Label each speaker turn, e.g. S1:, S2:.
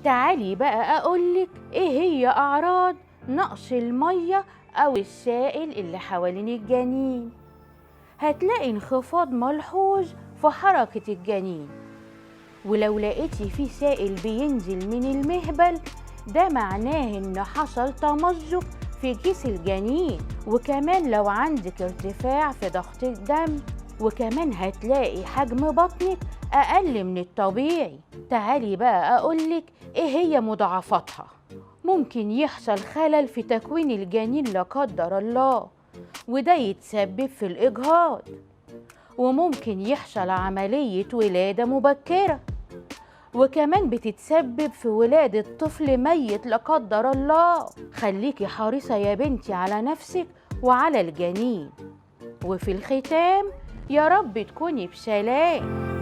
S1: تعالي بقى أقولك إيه هي أعراض نقص المية أو السائل اللي حوالين الجنين. هتلاقي انخفاض ملحوظ في حركة الجنين، ولو لقيتي فيه سائل بينزل من المهبل ده معناه إن حصل تمزق في كيس الجنين. وكمان لو عندك ارتفاع في ضغط الدم، وكمان هتلاقي حجم بطنك أقل من الطبيعي. تعالي بقى أقولك إيه هي مضاعفاتها. ممكن يحصل خلل في تكوين الجنين لا قدر الله، وده يتسبب في الإجهاض. وممكن يحصل عملية ولادة مبكرة، وكمان بتتسبب في ولادة طفل ميت لا قدر الله. خليكي حريصة يا بنتي على نفسك وعلى الجنين. وفي الختام يا رب تكوني بسلام.